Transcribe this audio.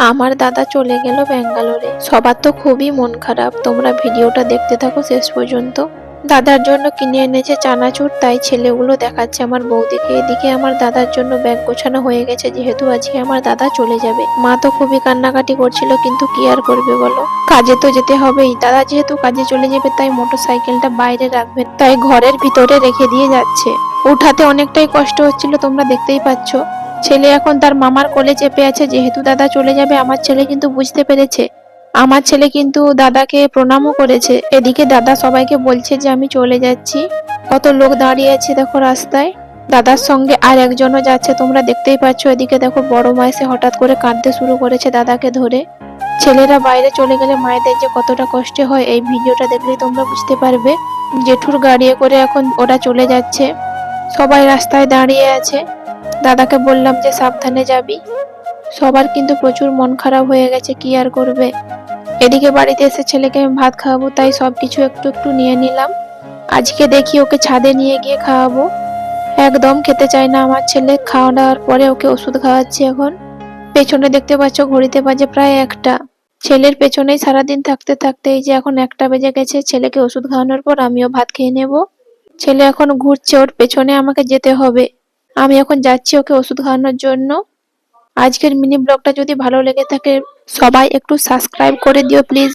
আমার দাদা চলে গেল ব্যাঙ্গালোরে। সবার তো খুবই মন খারাপ। তোমরা ভিডিওটা দেখতে থাকো শেষ পর্যন্ত। দাদার জন্য কিনে এনেছে চানাচুর, তাই ছেলেগুলো দেখাচ্ছে আমার বৌদিকে। এদিকে আমার দাদার জন্য ব্যাগ গোছানো হয়ে গেছে, যেহেতু আজকে আমার দাদা চলে যাবে। মা তো খুবই কান্নাকাটি করছিল, কিন্তু কি আর করবে বলো, কাজে তো যেতে হবেই। দাদা যেহেতু কাজে চলে যাবে, তাই মোটর সাইকেলটা বাইরে রাখবেন, তাই ঘরের ভিতরে রেখে দিয়ে যাচ্ছে। উঠাতে অনেকটাই কষ্ট হচ্ছিল, তোমরা দেখতেই পাচ্ছ। ছেলে এখন তার মামার কোলে চেপে আছে, যেহেতু দাদা চলে যাবে। আমার ছেলে কিন্তু বুঝতে পেরেছে। আমার ছেলে কিন্তু দাদাকে প্রণামও করেছে। এদিকে দাদা সবাইকে বলছে যে আমি চলে যাচ্ছি। কত লোক দাঁড়িয়ে আছে দেখো রাস্তায়। দাদার সঙ্গে আর একজনও যাচ্ছে, তোমরা দেখতেই পাচ্ছ। এদিকে দেখো বড় মা এসে হঠাৎ করে কাঁদতে শুরু করেছে দাদাকে ধরে। ছেলেরা বাইরে চলে গেলে মায়েদের যে কতটা কষ্ট হয়, এই ভিডিওটা দেখলেই তোমরা বুঝতে পারবে। জেঠুর গাড়িয়ে করে এখন ওরা চলে যাচ্ছে। সবাই রাস্তায় দাঁড়িয়ে আছে। দাদাকে বললাম যে সাবধানে যাবি। সবার কিন্তু প্রচুর মন খারাপ হয়ে গেছে, কি আর করবে। এদিকে বাড়িতে এসে ছেলেকে আমি ভাত খাওয়াবো, তাই সবকিছু একটু একটু নিয়ে নিলাম। আজকে দেখি ওকে ছাদে নিয়ে গিয়ে খাওয়াবো। একদম খেতে চায় না আমার ছেলে। খাওয়া দাওয়ার পরে ওকে ওষুধ খাওয়াচ্ছি এখন। পেছনে দেখতে পাচ্ছ ঘড়িতে বাজে প্রায় 1টা। ছেলের পেছনেই সারাদিন থাকতে থাকতে এই যে এখন 1টা বেজে গেছে। ছেলেকে ওষুধ খাওয়ানোর পর আমিও ভাত খেয়ে নেব। ছেলে এখন ঘুরছে, ওর পেছনে আমাকে যেতে হবে। আমি এখন যাচ্ছি ওকে ওষুধ খাওয়ানোর জন্য। আজকের মিনি ব্লগটা যদি ভালো লেগে থাকে, সবাই একটু সাবস্ক্রাইব করে দিও প্লিজ।